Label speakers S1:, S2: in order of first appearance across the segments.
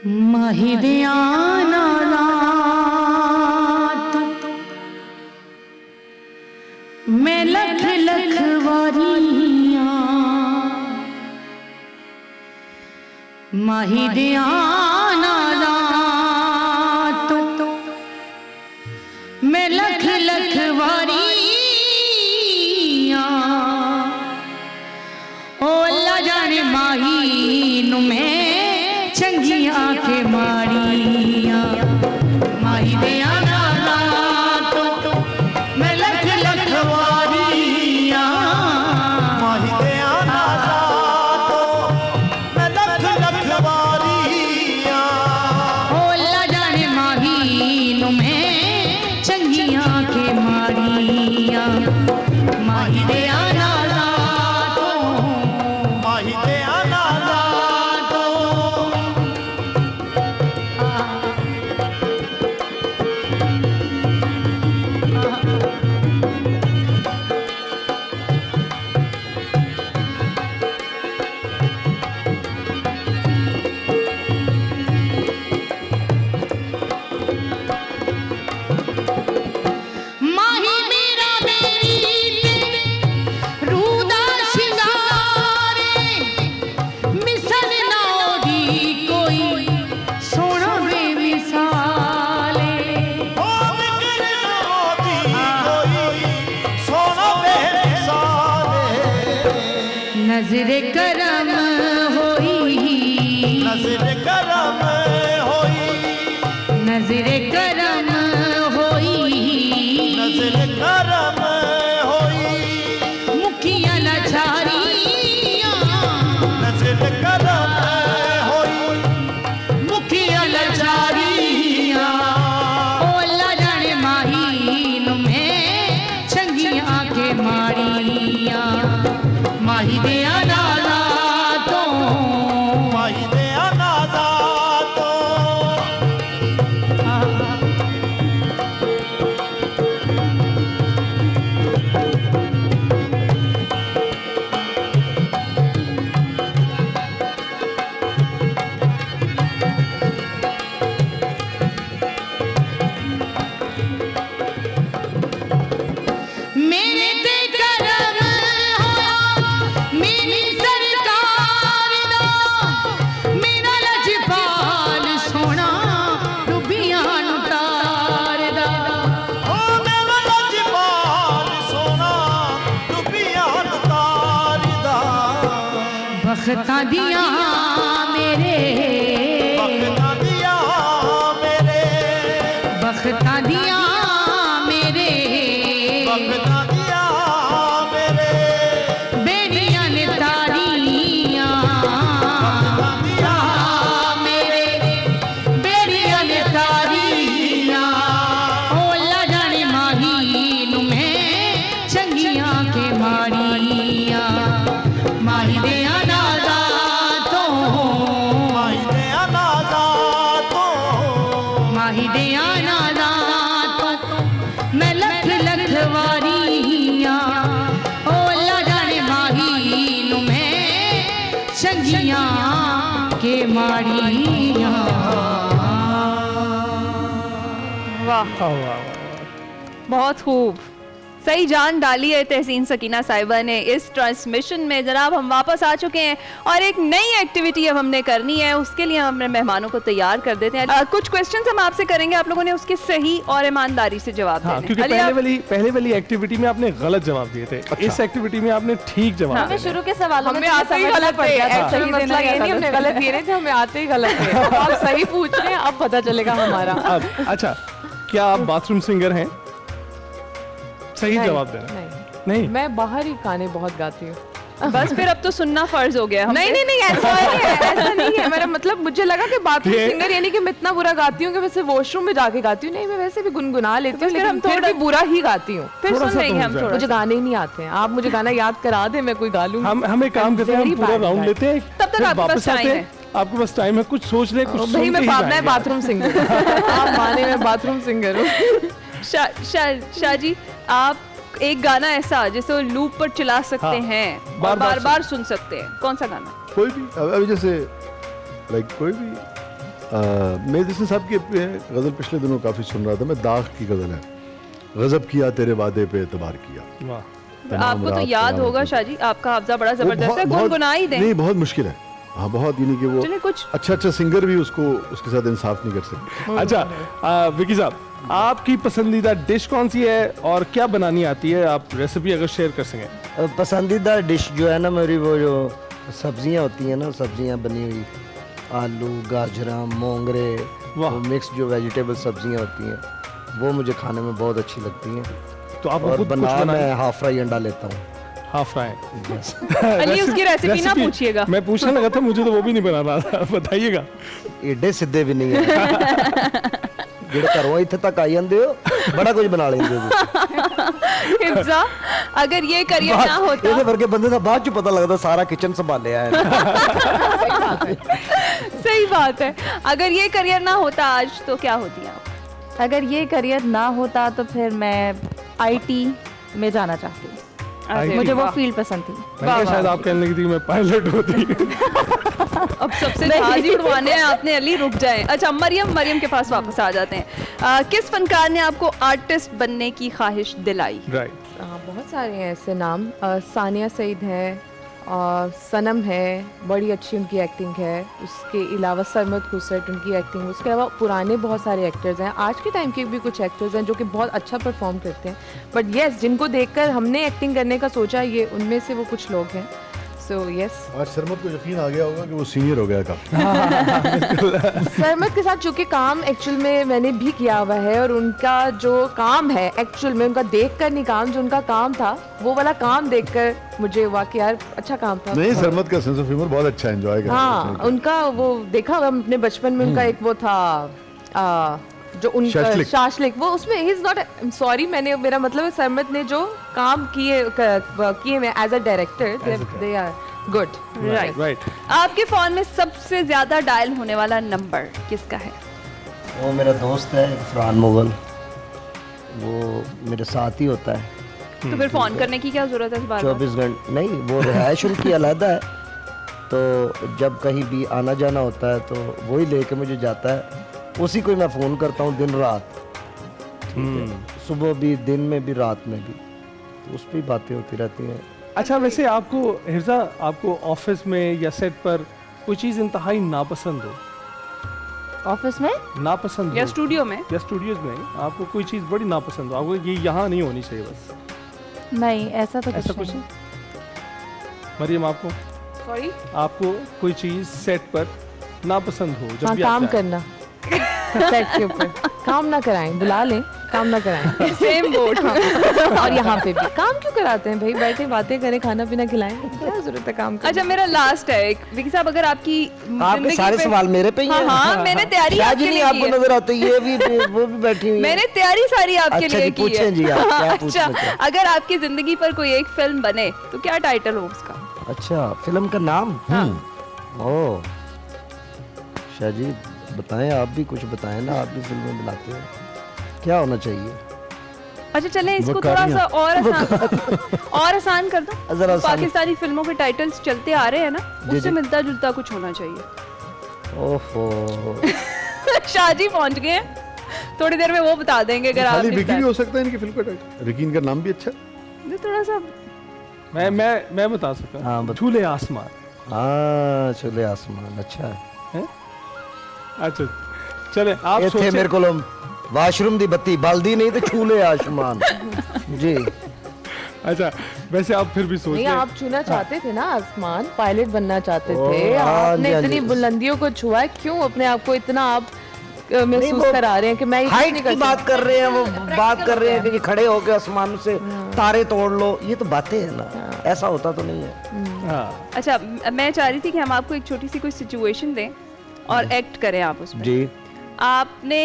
S1: माहिदिया नारात मैं लख लख वारियां माहिदिया नारात मैं लख लख वारियां ओ अल्लाह जाने माही नु मैं चंगिया के माड़िया माही दिया नारात मैं लख लख वारिया
S2: माही दिया नारात मैं लख लख वारिया
S1: ओ अल्लाह जाने माही नु मैं चंगिया के माड़िया माही दिया नारात
S2: माही दिया नारात
S1: माही मेरा मेरी रूदा शिंगारे मिसल ना ओदी कोई सोना बेमिसाले
S2: ओ बिगर होती कोई सोना बेमिसाले
S1: नजर करम होई
S2: नजर करम होई
S1: नजर करम होई
S2: नजर करम होई
S1: मुखिया लाचारियां
S2: नजर करम होई
S1: मुखिया लाचारियां ओ अल्लाह जाने माही नु मैं चंगिया के माड़ियां माही दिया नारातों
S2: माही दिया नारात
S1: मेरे ते करम होया मेरी सरकार दा मेरा लजपाल सोना रुबियां नु तारदा
S2: ओ मेरा लजपाल सोना रुबियां तारदा
S1: बख्तां दियां मेरे
S2: बख्तां दिया मेरे
S1: बख्तां दियां मेरे
S2: बख्तां दिया मेरे
S1: बेड़ियां ने तारियां
S2: बख्तां दिया
S1: मेरे बेड़ियां ने तारियां ओ अल्लाह जाने माही नु मैं चंगिया के माड़ियां माही दिया नारातों
S2: माही दिया नारात
S1: माही दिया नारातों मैं लख लख वारियां ओ अल्लाह जाने माही नु मैं चंगिया के माड़ियां
S3: वाह बहुत खूब सही जान डाली है तहसीन सकीना साहिबा ने इस ट्रांसमिशन में। जनाब हम वापस आ चुके हैं और एक नई एक्टिविटी अब हमने करनी है, उसके लिए हम अपने मेहमानों को तैयार कर देते हैं। कुछ क्वेश्चंस हम आपसे करेंगे, आप लोगों ने उसके सही और ईमानदारी से जवाब
S4: हाँ,
S3: देने
S4: क्योंकि
S3: अली,
S4: पहले वाली एक्टिविटी में आपने गलत जवाब दिए थे। इस एक्टिविटी में आपने ठीक जवाब
S3: हाँ,
S4: दिए।
S5: शुरू के सवालों में
S3: हमें आते ही गलत थे,
S5: ऐसा ही मसला ये नहीं हमने गलत दिए थे, हमें आते ही गलत थे। अब आप सही पूछ रहे हैं, अब पता चलेगा हमारा।
S4: अच्छा, क्या आप बाथरूम सिंगर हैं? सही जवाब देना। नहीं,
S5: मैं बाहर ही गाने बहुत गाती हूँ।
S3: बस फिर अब तो सुनना फर्ज हो गया।
S5: नहीं नहीं नहीं ऐसा नहीं है, ऐसा नहीं है। मेरा मतलब मुझे लगा कि बाथरूम
S4: ये-
S5: सिंगर यानी कि मैं इतना बुरा गाती हूँ कि वैसे वॉशरूम में जाके गाती हूँ। नहीं, मैं वैसे भी गुनगुना लेती हूँ, लेकिन फिर भी बुरा ही गाती हूँ।
S3: फिर
S4: थोड़ा
S3: सुन
S4: सा
S3: लेंगे
S4: तो
S3: हम
S4: हो
S3: थोड़ा
S5: मुझे गाने ही नहीं आते हैं, आप मुझे गाना याद करा दे, मैं कोई गा लूंगी।
S4: हम एक काम करते हैं, हम
S5: Very
S4: पूरा
S5: bad
S4: राउंड
S5: guy.
S4: लेते हैं,
S3: तब तक
S4: फिर
S3: आपके पास
S4: वापस आते
S3: time
S4: हैं। आपके पास टाइम है, कुछ सोच ले, कुछ
S5: भाई
S4: सुन
S5: मैं
S4: के ही
S5: मैं
S4: जाएंगे।
S5: बाथरूम सिंगर हूँ। आप माने मैं बाथरूम सिंगर हूँ।
S3: शाह जी, आप एक गाना ऐसा जिसे वो लूप पर चला सकते
S4: हाँ,
S3: हैं और
S4: बार-बार
S3: बार बार सुन सकते हैं, कौन सा गाना?
S6: कोई भी अभी जैसे लाइक कोई भी मेहदी हसन साहब की गज़ल पिछले दिनों काफ़ी सुन रहा था मैं। दाग की गज़ल है, गज़ब किया तेरे वादे पे एतबार किया।
S4: वाह,
S6: तमाम
S3: आपको तो
S6: रात
S3: याद
S6: कयामत
S3: होगा
S6: में।
S3: शाहजी, आपका हाफजा बड़ा
S6: वो
S3: जबरदस्त है, गुनगुना ही दें।
S6: नहीं, बहुत मुश्किल है। हाँ, बहुत, यानी कि वो
S3: चलिए कुछ
S6: अच्छा सिंगर भी उसको उसके साथ इंसाफ नहीं कर सकते।
S4: अच्छा विकी साहब, आपकी पसंदीदा डिश कौन सी है और क्या बनानी आती है? आप रेसिपी अगर शेयर कर सकें।
S7: पसंदीदा डिश जो है ना मेरी, वो जो सब्जियां होती हैं ना, सब्जियां बनी हुई, आलू, गाजरा, मोंगरे,
S4: वाह।
S7: वो मिक्स जो वेजिटेबल सब्जियां होती हैं, वो मुझे खाने में बहुत अच्छी लगती हैं।
S4: तो आप
S7: और
S4: खुद कुछ
S7: बना
S4: बनाएं?
S7: मैं हाफ फ्राई अंडा लेता हूँ।
S4: Half fry.
S3: अली उसकी रेसिपी ना पूछिएगा।
S4: मैं पूछने लगा था, मुझे तो वो भी नहीं बनाना था, बताइएगा।
S7: एडे सीधे भी नहीं है ਜਿਹੜੇ ਘਰੋਂ ਇੱਥੇ ਤੱਕ ਆਈ ਜਾਂਦੇ ਹੋ, ਬੜਾ ਕੁਝ ਬਣਾ ਲੈਂਦੇ ਹੋ ਤੁਸੀਂ।
S3: हिफ्जा, अगर ये करियर ना होता,
S7: ਇਹਦੇ ਵਰਗੇ ਬੰਦੇ ਦਾ ਬਾਅਦ ਚ ਪਤਾ ਲੱਗਦਾ ਸਾਰਾ ਕਿਚਨ संभालिया है।
S3: सही बात है, अगर ये करियर ना होता आज तो क्या होती आप?
S8: अगर ये करियर ना होता तो फिर मैं आईटी में जाना चाहती हूँ।
S3: अरे
S8: मुझे वो
S3: वाह।
S8: फील्ड पसंद थी।
S4: मैंने कहा शायद आप कहने लगी थी कि मैं पायलट होती।
S3: अब सबसे जहाज ही उड़वाने हैं आपने, अली रुक जाएं। अच्छा मरियम के पास वापस आ जाते हैं। किस फनकार ने आपको आर्टिस्ट बनने की ख्वाहिश दिलाई?
S4: राइट,
S5: बहुत सारे हैं ऐसे नाम। सानिया सईद है और सनम है, बड़ी अच्छी उनकी एक्टिंग है। उसके अलावा सरमद खुसरत, उनकी एक्टिंग। उसके अलावा पुराने बहुत सारे एक्टर्स हैं, आज के टाइम के भी कुछ एक्टर्स हैं जो कि बहुत अच्छा परफॉर्म करते हैं। बट येस, जिनको देखकर हमने एक्टिंग करने का सोचा, ये उनमें से वो कुछ लोग हैं। सो यस,
S6: आज सरमद को यकीन आ गया होगा कि वो सीनियर हो गया काफी।
S5: सरमद के साथ चूंकि काम एक्चुअल में मैंने भी किया हुआ है, और उनका जो काम है एक्चुअल में, उनका देखकर नहीं काम, जो उनका काम था वो वाला काम देखकर मुझे हुआ कि यार अच्छा काम था।
S6: नहीं, सरमद का सेंस ऑफ ह्यूमर बहुत अच्छा, एंजॉय करते
S5: हाँ, उनका वो देखा हुआ अपने बचपन में, उनका एक वो था जो उनका
S6: शाशलिक।
S5: शाशलिक, वो उसमें ही इज नॉट सॉरी, मैंने मेरा मतलब है सरमद ने जो काम किए में as a director, they are good.
S3: Right.
S4: Right.
S3: आपके फोन में सबसे ज्यादा डायल होने वाला नंबर किसका है?
S7: वो मेरा दोस्त है फरहान मुगल, वो मेरे साथ ही होता है
S3: तो फिर फोन करने की क्या जरूरत है इस बार?
S7: 24 घंटे। नहीं, वो रिहायश उनकी अलग है, तो जब कहीं भी आना जाना होता है तो वही लेके मुझे जाता है, उसी को ही मैं फ़ोन करता हूँ दिन रात, सुबह भी, दिन में भी, रात में भी, तो उस पर ही बातें होती रहती हैं।
S4: अच्छा, वैसे आपको हिफ्जा, आपको ऑफिस में या सेट पर कोई चीज़ इंतहाई नापसंद हो?
S8: ऑफिस में
S4: नापसंद
S3: या
S4: हो
S3: स्टूडियो में?
S4: या स्टूडियोज में आपको कोई चीज़ बड़ी नापसंद हो, आपको ये यहाँ नहीं होनी चाहिए बस,
S8: नहीं, ऐसा तो
S4: ऐसा
S8: कुछ
S4: कुछ
S8: नहीं।
S4: मरियम, आपको
S5: सॉरी,
S4: आपको कोई चीज़ सेट पर नापसंद हो जब
S5: हाँ,
S4: भी
S5: काम
S4: आप जाएं?
S5: करना सेट के ऊपर, काम ना कराएं, बुला लें, काम ना कराएं।
S3: Same boat.
S5: और यहाँ पे भी काम क्यों कराते हैं भाई, बैठे बातें करें, खाना पीना खिलाएं, क्या जरूरत है काम करने?
S3: अच्छा मेरा लास्ट है एक, विकी साहब, अगर आपकी
S7: आपके
S3: जिंदगी
S7: सारे
S3: पे-
S7: सवाल मेरे पे ही
S3: हाँ
S7: हैं।
S3: हाँ, मैंने तैयारी
S7: शायद
S3: आपके
S7: ही नहीं
S3: लिए की
S7: आपको
S3: है।
S7: नजर आते, ये भी वो भी बैठी हुई है।
S3: मैंने तैयारी सारी आपके
S7: अच्छा
S3: लिए
S7: जी,
S3: की है।
S7: पूछें जी, आप क्या पूछना
S3: अच्छा,
S7: चाहते हैं?
S3: अगर आपकी जिंदगी पर कोई एक फिल्म बने तो क्या टाइटल हो उसका?
S7: अच्छा, फिल्म का नाम? ओह शाह जी, बताएं, आप भी कुछ बताएं ना, आप भी फिल्में बनाते हैं, क्या होना चाहिए?
S3: अच्छा चलें इसको थोड़ा सा और आसान कर दो।
S7: जरा आसान।
S3: पाकिस्तानी फिल्मों के टाइटल्स चलते आ रहे हैं ना,
S7: जी,
S3: उससे
S7: जी।
S3: मिलता जुलता कुछ होना चाहिए।
S7: ओहो,
S3: शाहजी पहुंच गए हैं, थोड़ी देर में वो बता देंगे अगर आप
S6: खाली विकी भी हो सकता है इनकी फिल्म का टाइटल। विकीन का नाम भी अच्छा है।
S3: थोड़ा सा
S4: मैं बता सकता
S7: हाँ,
S4: हूँ,
S7: बता।
S4: झूले आसमान।
S7: हाँ, चले आसमान, अच्छा है।
S4: अच्छा चले, आप
S7: ये थे
S4: सोचें।
S7: मेरे को वाशरूम दी बत्ती बल्दी नहीं तो छूले आसमान। जी,
S4: अच्छा, वैसे आप फिर भी
S5: नहीं,
S4: सोचें।
S5: आप छूना चाहते थे ना आसमान, पायलट बनना चाहते
S7: ओ,
S5: थे,
S7: हाँ
S5: आपने
S7: जी, हाँ
S5: इतनी
S7: जी।
S5: बुलंदियों को छुआ है, क्यों अपने आप को इतना आप महसूस
S7: वो
S5: करा रहे हैं कि मैं ये
S7: हाइट
S5: नहीं
S7: की
S5: कर
S7: बात
S5: सकती?
S7: कर रहे हैं, वो बात कर रहे हैं कि ये खड़े होकर आसमान से तारे तोड़ लो, ये तो बातें हैं ना, ऐसा होता तो नहीं है।
S4: हाँ,
S3: अच्छा मैं चाह रही थी कि हम आपको एक छोटी सी कोई सिचुएशन दें और एक्ट करें आप उसमें।
S7: जी
S3: आपने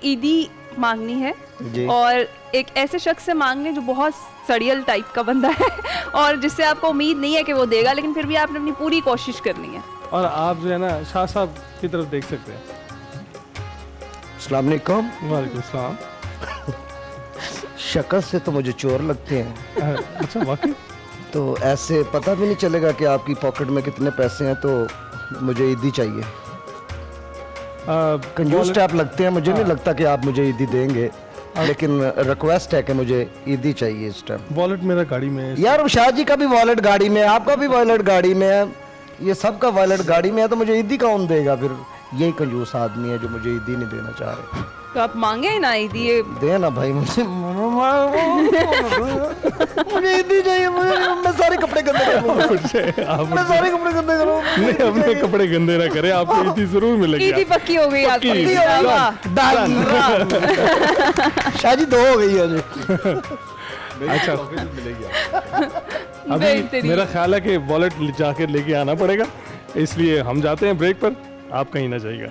S3: ईदी मांगनी है
S7: जी।
S3: और एक ऐसे शख्स से मांगने जो बहुत सड़ियल टाइप का बंदा है और जिससे आपको उम्मीद नहीं है कि वो देगा, लेकिन फिर भी आपने अपनी पूरी कोशिश करनी है।
S4: और आप जो है ना शाह साहब की तरफ देख सकते हैं।
S7: अस्सलाम वालेकुम।
S4: वालेकुम सलाम।
S7: शक्ल से तो मुझे चोर लगते हैं,
S4: अच्छा वाकई?
S7: तो ऐसे पता भी नहीं चलेगा कि आपकी पॉकेट में कितने पैसे हैं, तो मुझे ईदी चाहिए। कंजूस टाइप लगते हैं, मुझे नहीं लगता कि आप मुझे ईदी देंगे, लेकिन रिक्वेस्ट है कि मुझे ईदी चाहिए इस टाइम।
S4: वॉलेट मेरा गाड़ी में है।
S7: यार शाह जी का भी वॉलेट गाड़ी में है, आपका भी वॉलेट गाड़ी में है, ये सबका वॉलेट गाड़ी में है, तो मुझे ईदी कौन देगा फिर? यही कंजूस आदमी है जो मुझे ईदी नहीं देना चाह रहे।
S3: तो आप मांगे ही ना ईदी, ये
S7: देना भाई मुझे, मुझे ईदी चाहिए, मैं सारे कपड़े गंदे करूंगा, मैं सारे कपड़े गंदे करूंगा।
S4: नहीं, अपने कपड़े गंदे ना करें, आपको ईदी जरूर मिलेगी।
S3: ईदी पक्की हो गई आपकी।
S4: पक्की।
S7: शाह जी 2 हो गई है जी।
S4: अच्छा, अभी
S3: बेहतरीन।
S4: मेरा ख्याल है कि वॉलेट जाके लेके आना पड़ेगा, इसलिए हम जाते हैं ब्रेक पर, आप कहीं ना जाइएगा।